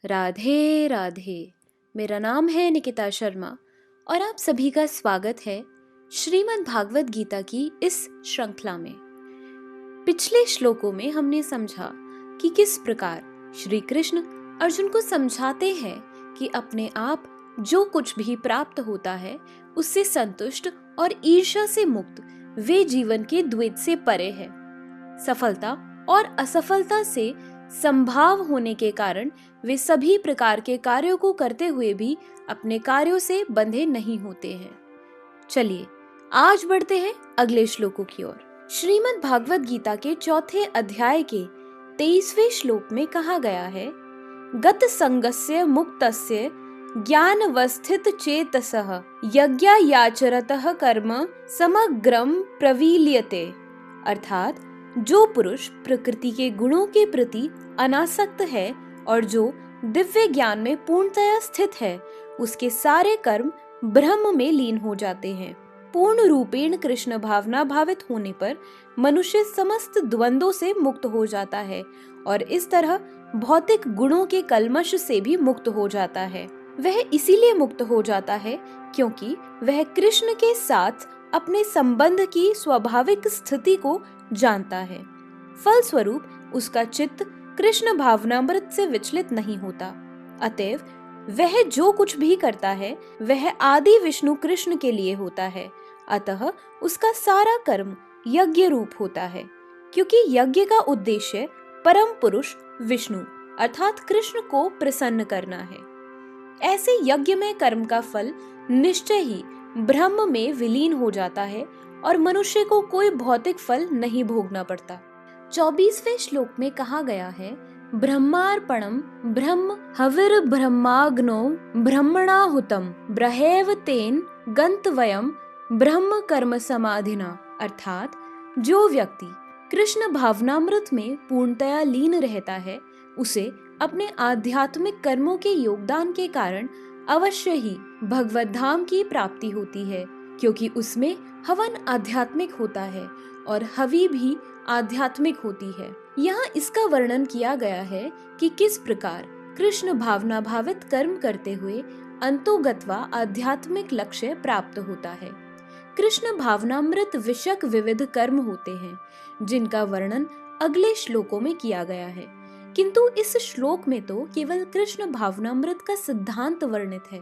राधे राधे। मेरा नाम है निकिता शर्मा और आप सभी का स्वागत है श्रीमद् भागवत गीता की इस श्रृंखला में। पिछले श्लोकों में हमने समझा कि किस प्रकार श्री कृष्ण अर्जुन को समझाते हैं कि अपने आप जो कुछ भी प्राप्त होता है उससे संतुष्ट और ईर्ष्या से मुक्त वे जीवन के द्वैत से परे है। सफलता और असफलता से संभाव होने के कारण वे सभी प्रकार के कार्यों को करते हुए भी अपने कार्यों से बंधे नहीं होते हैं। चलिए आज बढ़ते हैं अगले श्लोकों की ओर। श्रीमद् भागवत गीता के चौथे अध्याय के 23वें श्लोक में कहा गया है, गत संगस्य मुक्तस्य ज्ञानवस्थित चेतसः यज्ञायाचरतः कर्म समग्रम प्रवील्यते। अर्थात जो पुरुष प्रकृति के गुणों के प्रति अनासक्त है और जो दिव्य ज्ञान में पूर्णतया स्थित है, उसके सारे कर्म ब्रह्म में लीन हो जाते हैं। पूर्ण रूपेण कृष्ण भावना भावित होने पर मनुष्य समस्त द्वंद्वों से मुक्त हो जाता है और इस तरह भौतिक गुणों के कल्मश से भी मुक्त हो जाता है। वह इसीलिए मुक्त हो जाता है क्योंकि वह कृष्ण के साथ अपने संबंध की स्वाभाविक स्थिति को जानता है। फलस्वरूप उसका चित्त कृष्ण भावनामृत से विचलित नहीं होता। अतएव वह जो कुछ भी करता है वह आदि विष्णु कृष्ण के लिए होता है। अतः उसका सारा कर्म यज्ञ रूप होता है, क्योंकि यज्ञ का उद्देश्य परम पुरुष विष्णु अर्थात कृष्ण को प्रसन्न करना है। ऐसे यज्ञ में कर्म का फल निश्चय ही ब्रह्म में विलीन हो जाता है और मनुष्य को कोई भौतिक फल नहीं भोगना पड़ता। 24वें श्लोक में कहा गया है, ब्रह्मार्पणम ब्रह्म हविर ब्रह्माग्नो ब्रह्मणाहुतम ब्रहेव तेन गंतव्यम ब्रह्म कर्म समाधिना। अर्थात जो व्यक्ति कृष्ण भावनामृत में पूर्णतया लीन रहता है उसे अपने आध्यात्मिक कर्मों के योगदान के कारण अवश्य ही भगवत धाम की प्राप्ति होती है, क्योंकि उसमें हवन आध्यात्मिक होता है और हवि भी आध्यात्मिक होती है। यहाँ इसका वर्णन किया गया है कि किस प्रकार कृष्ण भावना भावित कर्म करते हुए अंतोगत्वा आध्यात्मिक लक्ष्य प्राप्त होता है। कृष्ण भावनामृत विषयक विविध कर्म होते हैं जिनका वर्णन अगले श्लोकों में किया गया है, किंतु इस श्लोक में तो केवल कृष्ण भावनामृत का सिद्धांत वर्णित है।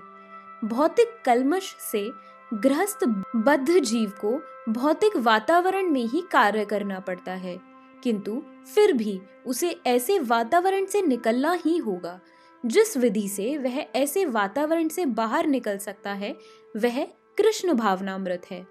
भौतिक कल्मश से गृहस्थ बद्ध जीव को भौतिक वातावरण में ही कार्य करना पड़ता है, किंतु फिर भी उसे ऐसे वातावरण से निकलना ही होगा। जिस विधि से वह ऐसे वातावरण से बाहर निकल सकता है वह कृष्ण भावनामृत है।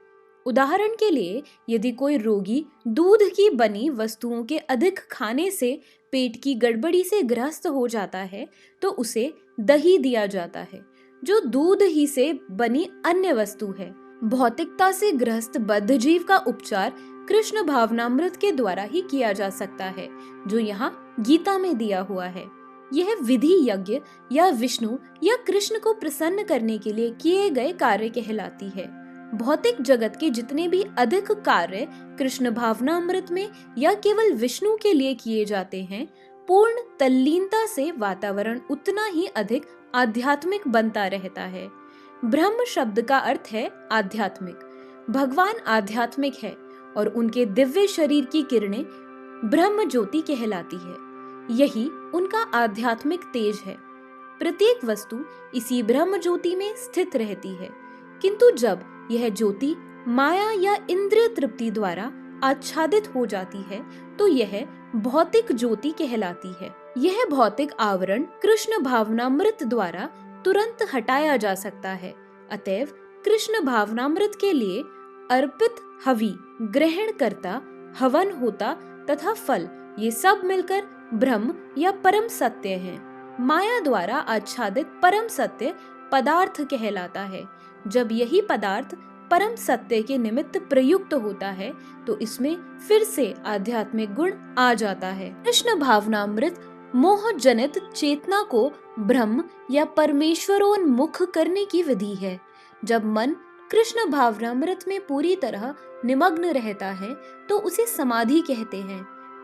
उदाहरण के लिए यदि कोई रोगी दूध की बनी वस्तुओं के अधिक खाने से पेट की गड़बड़ी से ग्रस्त हो जाता है तो उसे दही दिया जाता है, जो दूध ही से बनी अन्य वस्तु है। भौतिकता से ग्रस्त बद्ध जीव का उपचार कृष्ण भावनामृत के द्वारा ही किया जा सकता है, जो यहाँ गीता में दिया हुआ है। यह विधि यज्ञ या विष्णु या कृष्ण को प्रसन्न करने के लिए किए गए कार्य कहलाती है। भौतिक जगत के जितने भी अधिक कार्य कृष्ण भावनामृत में या केवल विष्णु के लिए किए जाते हैं, पूर्ण तल्लीनता से वातावरण उतना ही अधिक आध्यात्मिक बनता रहता है। ब्रह्म शब्द का अर्थ है आध्यात्मिक। भगवान आध्यात्मिक है और उनके दिव्य शरीर की किरणें ब्रह्म ज्योति कहलाती है। यही उनका आध्यात्मिक तेज है। प्रत्येक वस्तु इसी ब्रह्म ज्योति में स्थित रहती है, किंतु जब यह ज्योति माया या इंद्रिय तृप्ति द्वारा आच्छादित हो जाती है तो यह भौतिक ज्योति कहलाती है। यह भौतिक आवरण कृष्ण भावनामृत द्वारा तुरंत हटाया जा सकता है। अतएव कृष्ण भावनामृत के लिए अर्पित हवि, ग्रहण करता, हवन होता तथा फल ये सब मिलकर ब्रह्म या परम सत्य है। माया द्वारा आच्छादित परम सत्य पदार्थ कहलाता है। जब यही पदार्थ परम सत्य के निमित्त प्रयुक्त होता है तो इसमें फिर से आध्यात्मिक गुण आ जाता है। कृष्ण भावनामृत मोह जनित चेतना को ब्रह्म या परमेश्वरोन्मुख करने की विधि है। जब मन कृष्ण भावनामृत में पूरी तरह निमग्न रहता है तो उसे समाधि कहते हैं।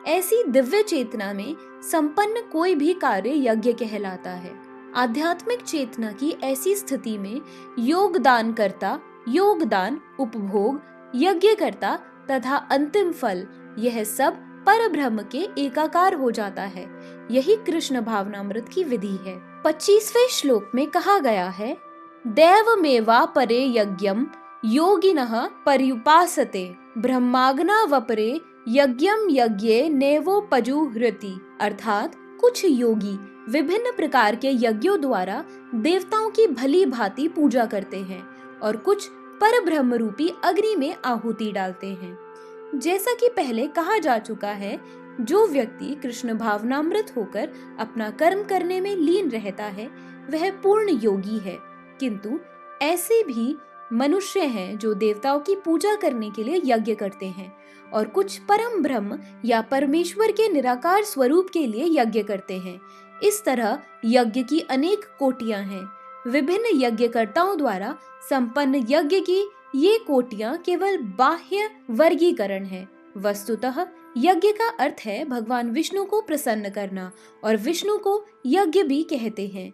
ऐसी दिव्य चेतना में संपन्न कोई भी कार्य यज्ञ कहलाता है। आध्यात्मिक चेतना की ऐसी स्थिति में योगदान करता, योगदान, उपभोग, यज्ञ करता तथा अंतिम फल, यह सब परब्रह्म के एकाकार हो जाता है। यही कृष्ण भावनामृत की विधि है। 25वें श्लोक में कहा गया है, दैवमेवा परे यज्ञम योगिनः पर्युपासते ब्रह्माग्नावपरे यज्ञम यज्ञे नेवोपजुह्रति। अर्थात कुछ योगी विभिन्न प्रकार के यज्ञों द्वारा देवताओं की भली भांति पूजा करते हैं और कुछ परब्रह्म रूपी अग्नि में आहुति डालते हैं। जैसा कि पहले कहा जा चुका है, जो व्यक्ति कृष्ण भावनामृत होकर अपना कर्म करने में लीन रहता है वह पूर्ण योगी है। किंतु ऐसे भी मनुष्य हैं जो देवताओं की पूजा करने के लिए यज्ञ करते हैं और कुछ परम ब्रह्म या परमेश्वर के निराकार स्वरूप के लिए यज्ञ करते हैं। इस तरह यज्ञ की अनेक कोटियां हैं। विभिन्न यज्ञकर्ताओं द्वारा संपन्न यज्ञ की ये कोटियां केवल बाह्य वर्गीकरण है। वस्तुतः यज्ञ का अर्थ है भगवान विष्णु को प्रसन्न करना और विष्णु को यज्ञ भी कहते हैं।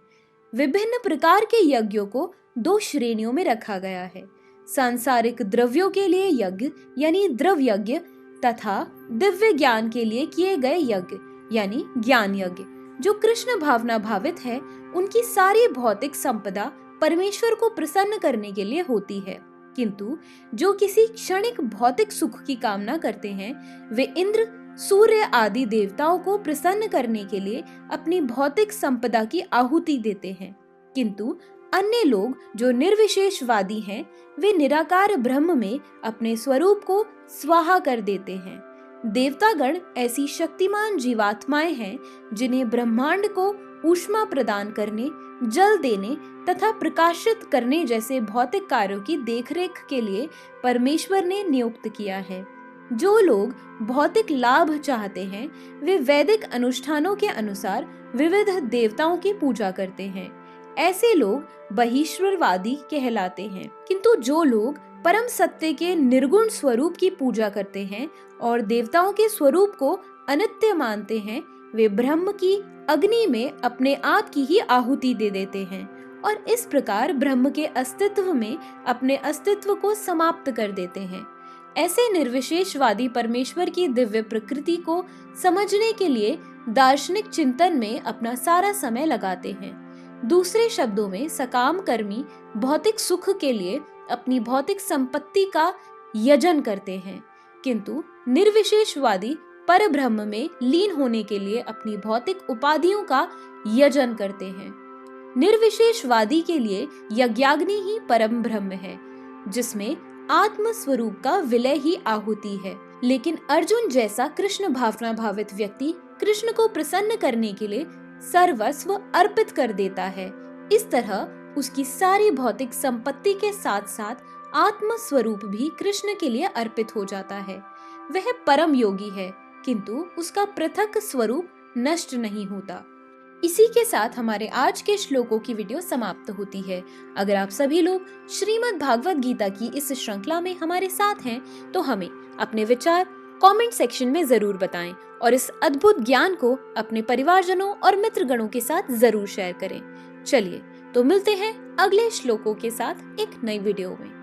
विभिन्न प्रकार के यज्ञों को 2 श्रेणियों में रखा गया है। सांसारिक द्रव्यों के लिए यज्ञ यानी द्रव यज्ञ तथा दिव्य ज्ञान के लिए किए गए यज्ञ यानी ज्ञान यज्ञ। जो कृष्ण भावना भावित है उनकी सारी भौतिक संपदा परमेश्वर को प्रसन्न करने के लिए होती है। किंतु जो किसी क्षणिक भौतिक सुख की कामना करते हैं वे इंद्र, सूर्य आदि देवताओं को प्रसन्न करने के लिए अपनी भौतिक संपदा की आहुति देते हैं। किंतु अन्य लोग जो निर्विशेषवादी हैं वे निराकार ब्रह्म में अपने स्वरूप को स्वाहा कर देते हैं। देवतागण ऐसी शक्तिमान जीवात्माएं हैं जिन्हें ब्रह्मांड को ऊष्मा प्रदान करने, जल देने तथा प्रकाशित करने जैसे भौतिक कार्यों की देखरेख के लिए परमेश्वर ने नियुक्त किया है। जो लोग भौतिक लाभ चाहते हैं वे वैदिक अनुष्ठानों के अनुसार विविध देवताओं की पूजा करते हैं। ऐसे लोग बहिश्वरवादी कहलाते हैं। किंतु जो लोग परम सत्य के निर्गुण स्वरूप की पूजा करते हैं और देवताओं के स्वरूप को अनित्य मानते हैं वे ब्रह्म की अग्नि में अपने आप की ही आहुति दे देते हैं और इस प्रकार ब्रह्म के अस्तित्व में अपने अस्तित्व को समाप्त कर देते हैं। ऐसे निर्विशेषवादी परमेश्वर की दिव्य प्रकृति को समझने के लिए दार्शनिक चिंतन में अपना सारा समय लगाते हैं। दूसरे शब्दों में सकाम कर्मी भौतिक सुख के लिए अपनी भौतिक संपत्ति का यजन करते हैं, किंतु निर्विशेषवादी परब्रह्म में लीन होने के लिए अपनी भौतिक उपाधियों का यजन करते हैं। निर्विशेषवादी के लिए यज्ञाग्नि ही परम ब्रह्म है, जिसमें आत्म स्वरूप का विलय ही आहुति है। लेकिन अर्जुन जैसा कृष्ण भावना भावित व्यक्ति कृष्ण को प्रसन्न करने के लिए सर्वस्व अर्पित कर देता है। इस तरह उसकी सारी भौतिक संपत्ति के साथ साथ आत्म स्वरूप भी कृष्ण के लिए अर्पित हो जाता है। वह परम योगी है, किंतु उसका पृथक स्वरूप नष्ट नहीं होता। इसी के साथ हमारे आज के श्लोकों की वीडियो समाप्त होती है। अगर आप सभी लोग श्रीमद् भागवत गीता की इस श्रृंखला में हमारे साथ हैं तो हमें अपने विचार कमेंट सेक्शन में जरूर बताएं और इस अद्भुत ज्ञान को अपने परिवारजनों और मित्रगणों के साथ जरूर शेयर करें। चलिए तो मिलते हैं अगले श्लोकों के साथ एक नई वीडियो में।